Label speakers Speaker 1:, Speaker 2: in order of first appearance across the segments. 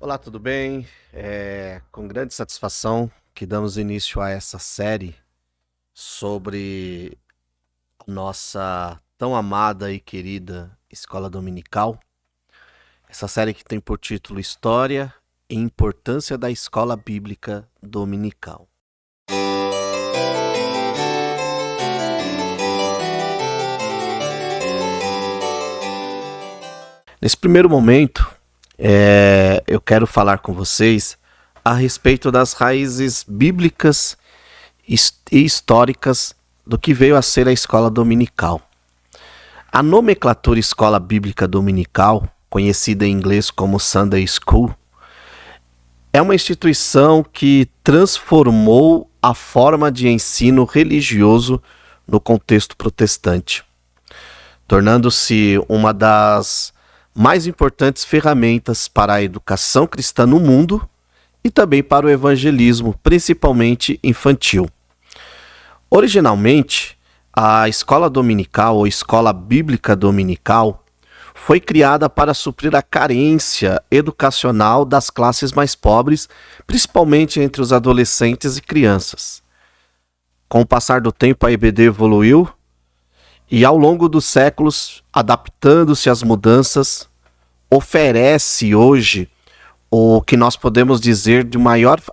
Speaker 1: Olá, tudo bem? Com grande satisfação que damos início a essa série sobre a nossa tão amada e querida Escola Dominical. Essa série que tem por título História e Importância da Escola Bíblica Dominical. Nesse primeiro momento, eu quero falar com vocês a respeito das raízes bíblicas e históricas do que veio a ser a escola dominical. A nomenclatura Escola Bíblica Dominical, conhecida em inglês como Sunday School, é uma instituição que transformou a forma de ensino religioso no contexto protestante, tornando-se uma das mais importantes ferramentas para a educação cristã no mundo e também para o evangelismo, principalmente infantil. Originalmente, a escola dominical ou escola bíblica dominical foi criada para suprir a carência educacional das classes mais pobres, principalmente entre os adolescentes e crianças. Com o passar do tempo, a EBD evoluiu e, ao longo dos séculos, adaptando-se às mudanças, oferece hoje o que nós podemos dizer de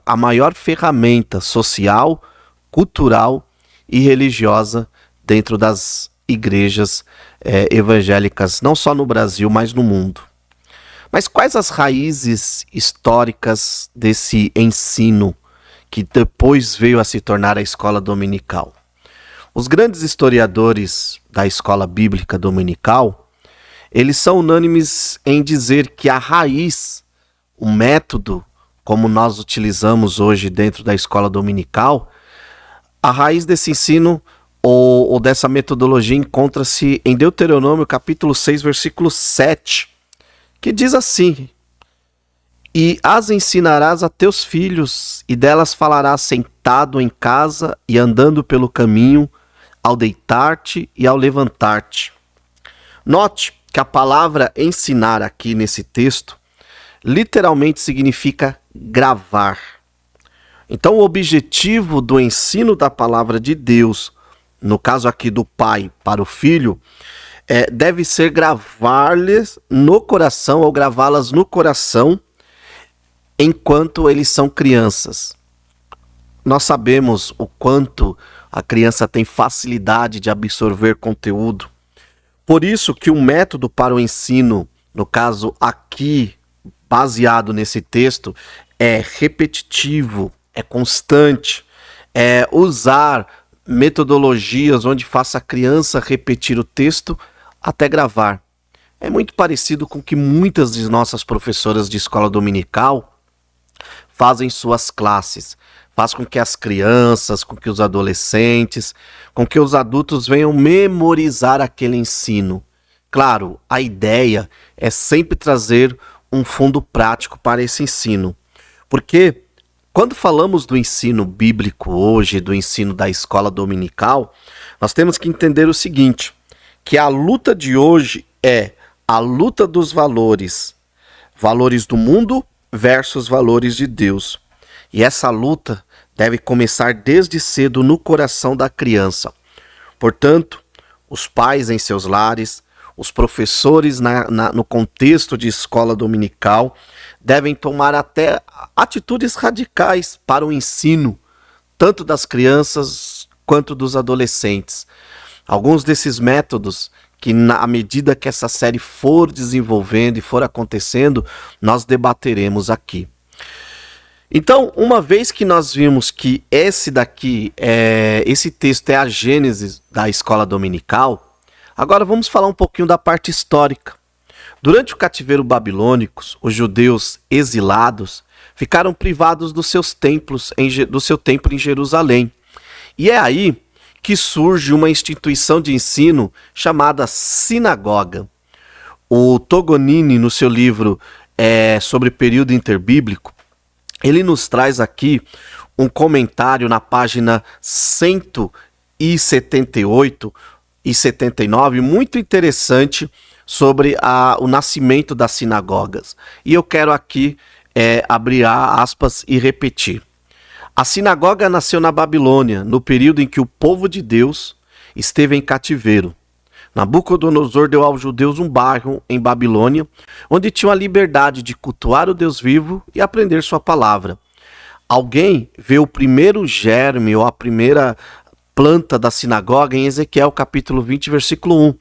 Speaker 1: a maior ferramenta social, cultural e religiosa dentro das igrejas evangélicas, não só no Brasil, mas no mundo. Mas quais as raízes históricas desse ensino que depois veio a se tornar a escola dominical? Os grandes historiadores da escola bíblica dominical, eles são unânimes em dizer que a raiz, o método, como nós utilizamos hoje dentro da escola dominical, a raiz desse ensino ou dessa metodologia encontra-se em Deuteronômio capítulo 6, versículo 7, que diz assim: E as ensinarás a teus filhos, e delas falarás sentado em casa e andando pelo caminho, ao deitar-te e ao levantar-te. Note que a palavra ensinar aqui nesse texto literalmente significa gravar. Então, o objetivo do ensino da palavra de Deus, no caso aqui do pai para o filho, deve ser gravar-lhes no coração ou gravá-las no coração enquanto eles são crianças. Nós sabemos o quanto a criança tem facilidade de absorver conteúdo. Por isso que o método para o ensino, no caso aqui, baseado nesse texto, é repetitivo, é constante, é usar metodologias onde faça a criança repetir o texto até gravar. É muito parecido com o que muitas de nossas professoras de escola dominical fazem em suas classes. Faz com que as crianças, com que os adolescentes, com que os adultos venham memorizar aquele ensino. Claro, a ideia é sempre trazer um fundo prático para esse ensino. Porque quando falamos do ensino bíblico hoje, do ensino da escola dominical, nós temos que entender o seguinte, que a luta de hoje é a luta dos valores, valores do mundo versus valores de Deus. E essa luta deve começar desde cedo no coração da criança. Portanto, os pais em seus lares, os professores no contexto de escola dominical devem tomar até atitudes radicais para o ensino, tanto das crianças quanto dos adolescentes. Alguns desses métodos que, à medida que essa série for desenvolvendo e for acontecendo, nós debateremos aqui. Então, uma vez que nós vimos que esse texto é a gênese da escola dominical, agora vamos falar um pouquinho da parte histórica. Durante o cativeiro babilônico, os judeus exilados ficaram privados dos seus templos, do seu templo em Jerusalém. E é aí que surge uma instituição de ensino chamada sinagoga. O Togonini, no seu livro sobre período interbíblico, ele nos traz aqui um comentário na página 178 e 79, muito interessante, sobre o nascimento das sinagogas. E eu quero aqui abrir aspas e repetir. A sinagoga nasceu na Babilônia, no período em que o povo de Deus esteve em cativeiro. Nabucodonosor deu aos judeus um bairro em Babilônia, onde tinham a liberdade de cultuar o Deus vivo e aprender sua palavra. Alguém vê o primeiro germe ou a primeira planta da sinagoga em Ezequiel capítulo 20, versículo 1,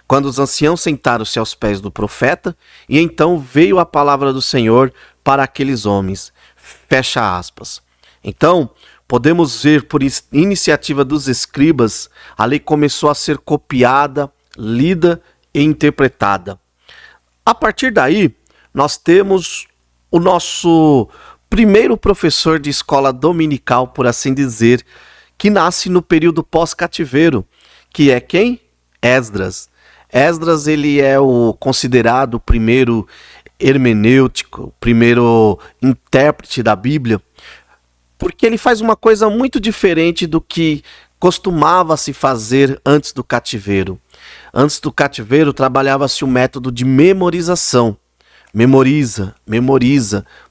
Speaker 1: quando os anciãos sentaram-se aos pés do profeta, e então veio a palavra do Senhor para aqueles homens. Fecha aspas. Então, podemos ver por iniciativa dos escribas, a lei começou a ser copiada, lida e interpretada. A partir daí, nós temos o nosso primeiro professor de escola dominical, por assim dizer, que nasce no período pós-cativeiro, que é quem? Esdras. Esdras, ele é considerado o primeiro hermenêutico, o primeiro intérprete da Bíblia, porque ele faz uma coisa muito diferente do que costumava se fazer antes do cativeiro. Antes do cativeiro, trabalhava-se o método de memorização. Memoriza.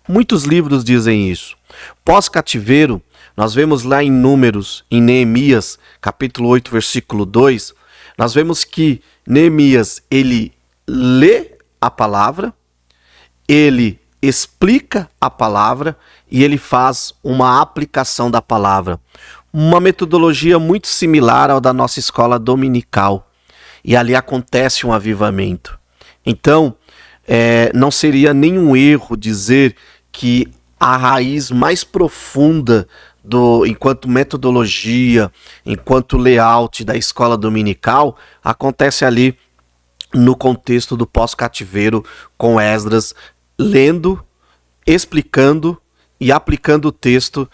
Speaker 1: Muitos livros dizem isso. Pós-cativeiro, nós vemos lá em Números, em Neemias, capítulo 8, versículo 2, nós vemos que Neemias, ele lê a palavra, ele explica a palavra e ele faz uma aplicação da palavra. Uma metodologia muito similar ao da nossa escola dominical. E ali acontece um avivamento. Então, não seria nenhum erro dizer que a raiz mais profunda enquanto metodologia, enquanto layout da escola dominical, acontece ali no contexto do pós-cativeiro, com Esdras lendo, explicando e aplicando o texto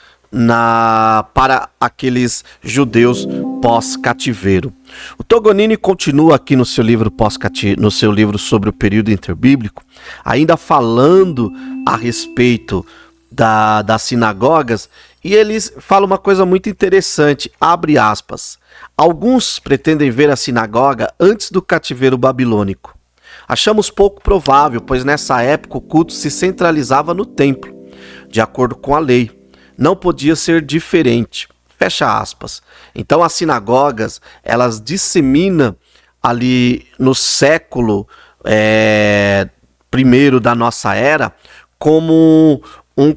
Speaker 1: para aqueles judeus pós-cativeiro. O Togonini continua aqui no seu livro sobre o período interbíblico, ainda falando a respeito das sinagogas, e eles falam uma coisa muito interessante, abre aspas. Alguns pretendem ver a sinagoga antes do cativeiro babilônico. Achamos pouco provável, pois nessa época o culto se centralizava no templo, de acordo com a lei. Não podia ser diferente. Fecha aspas. Então as sinagogas, elas disseminam ali no século primeiro da nossa era como um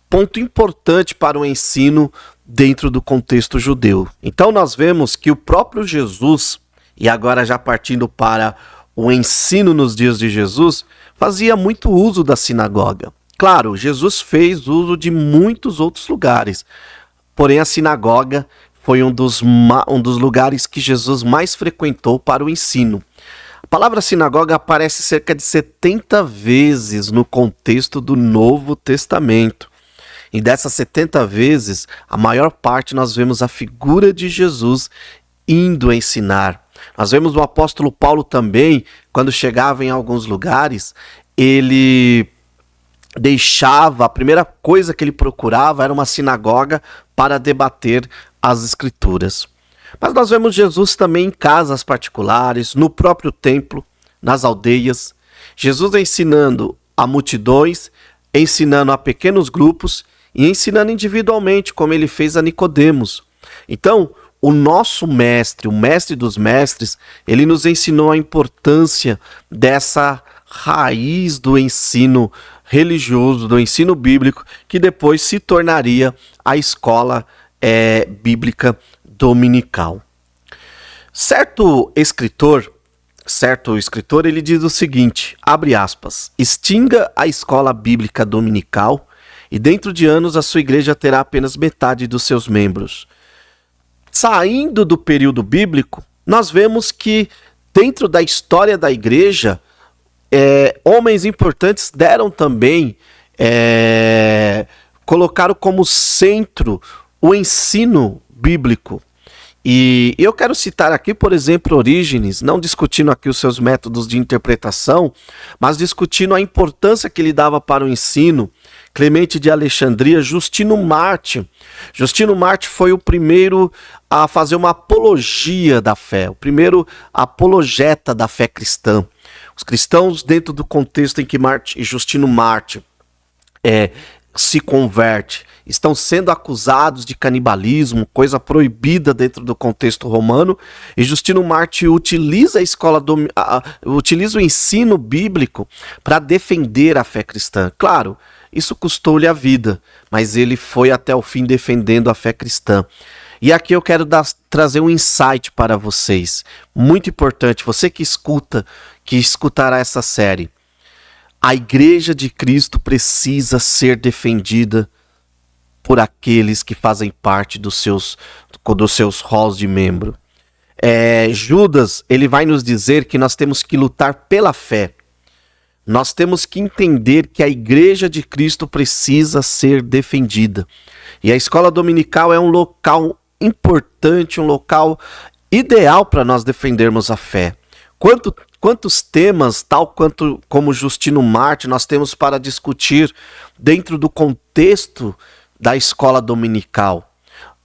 Speaker 1: ponto importante para o ensino dentro do contexto judeu. Então nós vemos que o próprio Jesus, e agora já partindo para o ensino nos dias de Jesus, fazia muito uso da sinagoga. Claro, Jesus fez uso de muitos outros lugares, porém a sinagoga foi um dos lugares que Jesus mais frequentou para o ensino. A palavra sinagoga aparece cerca de 70 vezes no contexto do Novo Testamento. E dessas 70 vezes, a maior parte nós vemos a figura de Jesus indo ensinar. Nós vemos o apóstolo Paulo também, quando chegava em alguns lugares, ele a primeira coisa que ele procurava era uma sinagoga para debater as escrituras. Mas nós vemos Jesus também em casas particulares, no próprio templo, nas aldeias. Jesus ensinando a multidões, ensinando a pequenos grupos e ensinando individualmente, como ele fez a Nicodemos. Então, o nosso mestre, o mestre dos mestres, ele nos ensinou a importância dessa raiz do ensino religioso, do ensino bíblico, que depois se tornaria a escola bíblica dominical. Certo escritor, ele diz o seguinte, abre aspas, extinga a escola bíblica dominical e dentro de anos a sua igreja terá apenas metade dos seus membros. Saindo do período bíblico, nós vemos que dentro da história da igreja, homens importantes deram também, colocaram como centro o ensino bíblico. E eu quero citar aqui, por exemplo, Orígenes, não discutindo aqui os seus métodos de interpretação, mas discutindo a importância que ele dava para o ensino. Clemente de Alexandria, Justino Marte. Justino Marte foi o primeiro a fazer uma apologia da fé, o primeiro apologeta da fé cristã. Os cristãos, dentro do contexto em que Justino Marte se converte, estão sendo acusados de canibalismo, coisa proibida dentro do contexto romano, e Justino Mártir utiliza utiliza o ensino bíblico para defender a fé cristã. Claro, isso custou-lhe a vida, mas ele foi até o fim defendendo a fé cristã. E aqui eu quero trazer um insight para vocês, muito importante, você que escutará essa série. A Igreja de Cristo precisa ser defendida por aqueles que fazem parte dos seus halls de membro. Judas, ele vai nos dizer que nós temos que lutar pela fé. Nós temos que entender que a Igreja de Cristo precisa ser defendida. E a escola dominical é um local importante, um local ideal para nós defendermos a fé. Quantos temas, como Justino Mártir, nós temos para discutir dentro do contexto da escola dominical.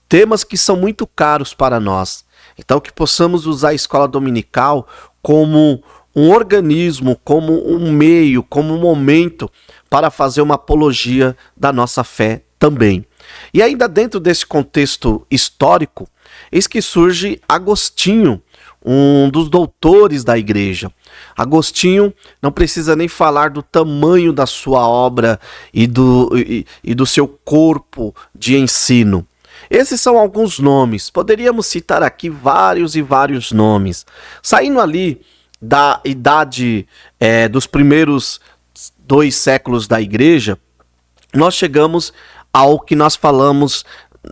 Speaker 1: Temas que são muito caros para nós. Então, que possamos usar a escola dominical como um organismo, como um meio, como um momento para fazer uma apologia da nossa fé também. E ainda dentro desse contexto histórico, eis que surge Agostinho, um dos doutores da igreja. Agostinho não precisa nem falar do tamanho da sua obra e do seu corpo de ensino. Esses são alguns nomes, poderíamos citar aqui vários e vários nomes. Saindo ali da idade dos primeiros 2 séculos da igreja, nós chegamos ao que nós falamos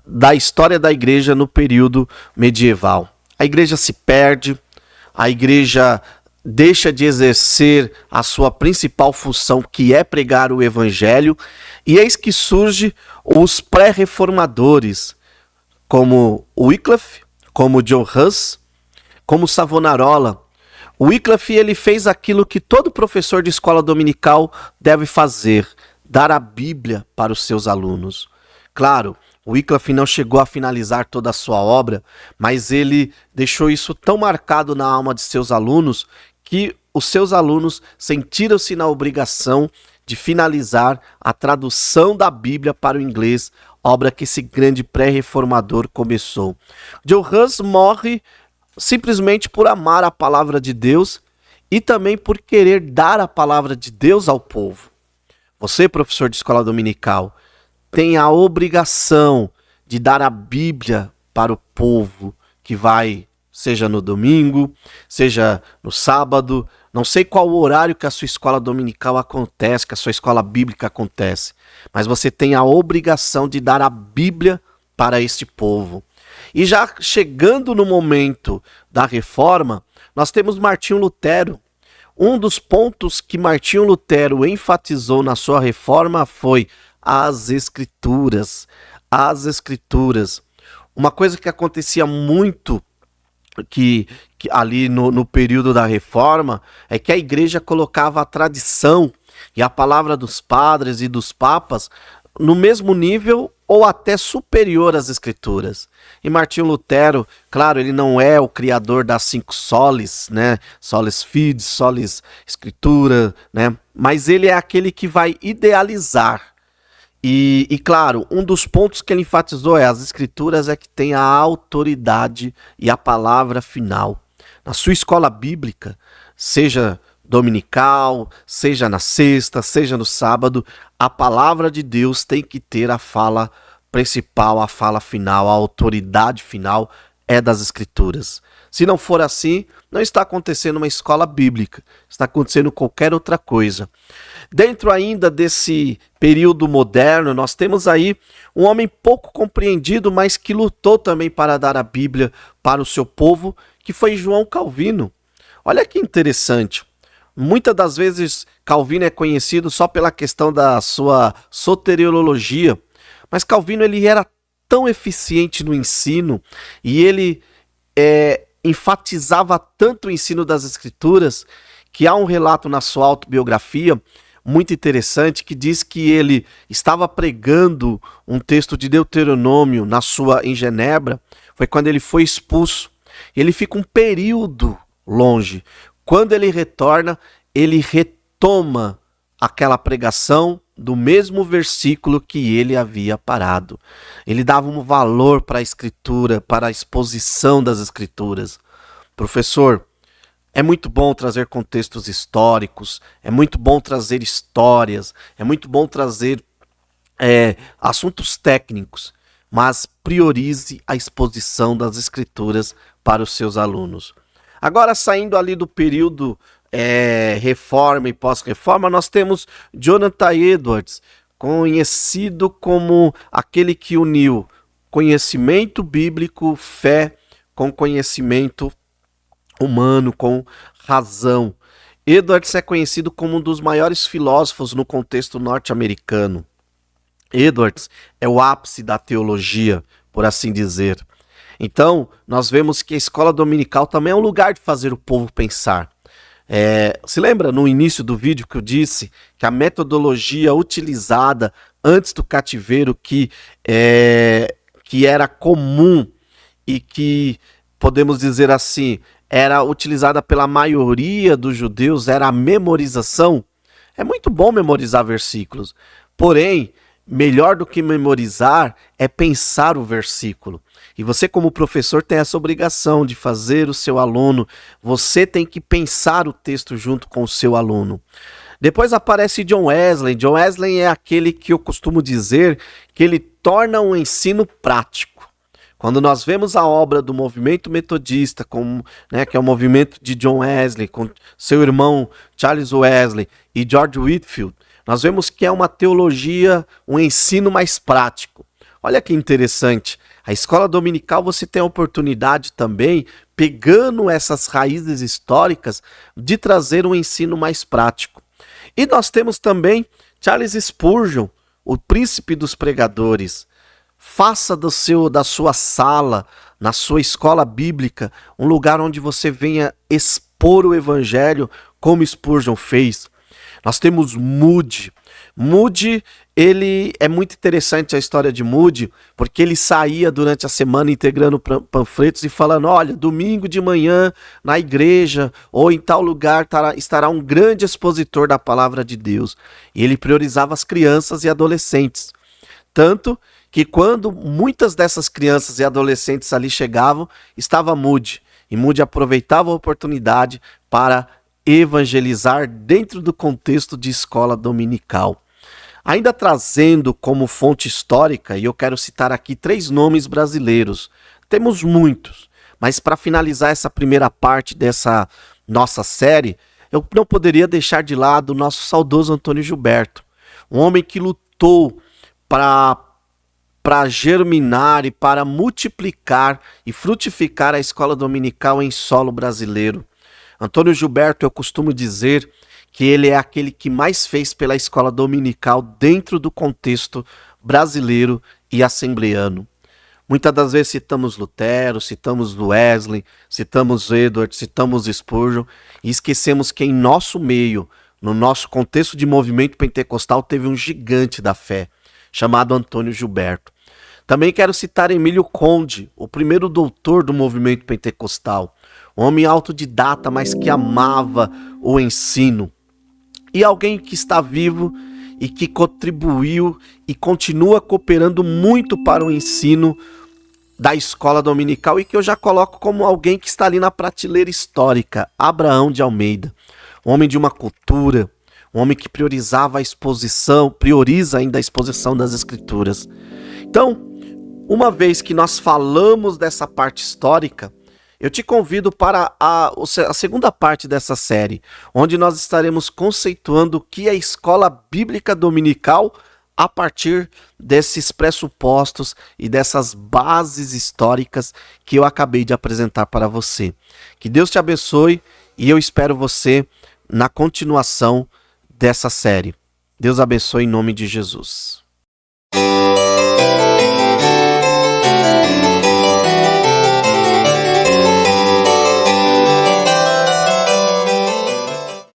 Speaker 1: da história da igreja no período medieval. A igreja se perde, a igreja deixa de exercer a sua principal função, que é pregar o evangelho, e eis que surge os pré-reformadores, como Wycliffe, como John Huss, como Savonarola. O Wycliffe, ele fez aquilo que todo professor de escola dominical deve fazer, dar a Bíblia para os seus alunos. Claro, o Wycliffe não chegou a finalizar toda a sua obra, mas ele deixou isso tão marcado na alma de seus alunos que os seus alunos sentiram-se na obrigação de finalizar a tradução da Bíblia para o inglês, obra que esse grande pré-reformador começou. John Huss morre simplesmente por amar a palavra de Deus e também por querer dar a palavra de Deus ao povo. Você, professor de escola dominical, tem a obrigação de dar a Bíblia para o povo que vai, seja no domingo, seja no sábado, não sei qual o horário que a sua escola dominical acontece, que a sua escola bíblica acontece, mas você tem a obrigação de dar a Bíblia para este povo. E já chegando no momento da reforma, nós temos Martinho Lutero. Um dos pontos que Martinho Lutero enfatizou na sua reforma foi as Escrituras. As Escrituras. Uma coisa que acontecia muito que ali no período da reforma é que a igreja colocava a tradição e a palavra dos padres e dos papas no mesmo nível ou até superior às escrituras. E Martinho Lutero, claro, ele não é o criador das 5 solis, né? Solis Fide, solis Escritura, né? Mas ele é aquele que vai idealizar. E claro, um dos pontos que ele enfatizou as escrituras é que tem a autoridade e a palavra final. Na sua escola bíblica, seja dominical, seja na sexta, seja no sábado, a palavra de Deus tem que ter a fala principal, a fala final, a autoridade final é das escrituras. Se não for assim, não está acontecendo uma escola bíblica, está acontecendo qualquer outra coisa. Dentro ainda desse período moderno, nós temos aí um homem pouco compreendido, mas que lutou também para dar a Bíblia para o seu povo, que foi João Calvino. Olha que interessante. Muitas das vezes Calvino é conhecido só pela questão da sua soteriologia, mas Calvino ele era tão eficiente no ensino e ele enfatizava tanto o ensino das Escrituras que há um relato na sua autobiografia muito interessante que diz que ele estava pregando um texto de Deuteronômio em Genebra, foi quando ele foi expulso. Ele fica um período longe. Quando ele retorna, ele retoma aquela pregação do mesmo versículo que ele havia parado. Ele dava um valor para a escritura, para a exposição das escrituras. Professor, é muito bom trazer contextos históricos, é muito bom trazer histórias, é muito bom trazer assuntos técnicos, mas priorize a exposição das escrituras para os seus alunos. Agora, saindo ali do período reforma e pós-reforma, nós temos Jonathan Edwards, conhecido como aquele que uniu conhecimento bíblico, fé, com conhecimento humano, com razão. Edwards é conhecido como um dos maiores filósofos no contexto norte-americano. Edwards é o ápice da teologia, por assim dizer. Então, nós vemos que a escola dominical também é um lugar de fazer o povo pensar. Se lembra no início do vídeo que eu disse que a metodologia utilizada antes do cativeiro, que era comum e que, podemos dizer assim, era utilizada pela maioria dos judeus, era a memorização? É muito bom memorizar versículos, porém, melhor do que memorizar é pensar o versículo. E você, como professor, tem essa obrigação de fazer o seu aluno. Você tem que pensar o texto junto com o seu aluno. Depois aparece John Wesley. John Wesley é aquele que eu costumo dizer que ele torna um ensino prático. Quando nós vemos a obra do movimento metodista, que é o movimento de John Wesley, com seu irmão Charles Wesley e George Whitefield, nós vemos que é uma teologia, um ensino mais prático. Olha que interessante. A escola dominical você tem a oportunidade também, pegando essas raízes históricas, de trazer um ensino mais prático. E nós temos também Charles Spurgeon, o príncipe dos pregadores. Faça da sua sala, na sua escola bíblica, um lugar onde você venha expor o evangelho como Spurgeon fez. Nós temos Moody. Moody, ele é muito interessante a história de Moody, porque ele saía durante a semana integrando panfletos e falando, olha, domingo de manhã na igreja ou em tal lugar estará um grande expositor da palavra de Deus. E ele priorizava as crianças e adolescentes. Tanto que quando muitas dessas crianças e adolescentes ali chegavam, estava Moody. E Moody aproveitava a oportunidade para evangelizar dentro do contexto de escola dominical. Ainda trazendo como fonte histórica, e eu quero citar aqui 3 nomes brasileiros. Temos muitos, mas para finalizar essa primeira parte dessa nossa série, eu não poderia deixar de lado o nosso saudoso Antônio Gilberto, um homem que lutou para germinar e para multiplicar e frutificar a escola dominical em solo brasileiro. Antônio Gilberto, eu costumo dizer que ele é aquele que mais fez pela escola dominical dentro do contexto brasileiro e assembleano. Muitas das vezes citamos Lutero, citamos Wesley, citamos Edwards, citamos Spurgeon e esquecemos que em nosso meio, no nosso contexto de movimento pentecostal, teve um gigante da fé, chamado Antônio Gilberto. Também quero citar Emílio Conde, o primeiro doutor do movimento pentecostal, um homem autodidata, mas que amava o ensino. E alguém que está vivo e que contribuiu e continua cooperando muito para o ensino da escola dominical e que eu já coloco como alguém que está ali na prateleira histórica, Abraão de Almeida. Um homem de uma cultura, um homem que priorizava a exposição, prioriza ainda a exposição das escrituras. Então, uma vez que nós falamos dessa parte histórica, eu te convido para a segunda parte dessa série, onde nós estaremos conceituando o que é a escola bíblica dominical a partir desses pressupostos e dessas bases históricas que eu acabei de apresentar para você. Que Deus te abençoe e eu espero você na continuação dessa série. Deus abençoe em nome de Jesus.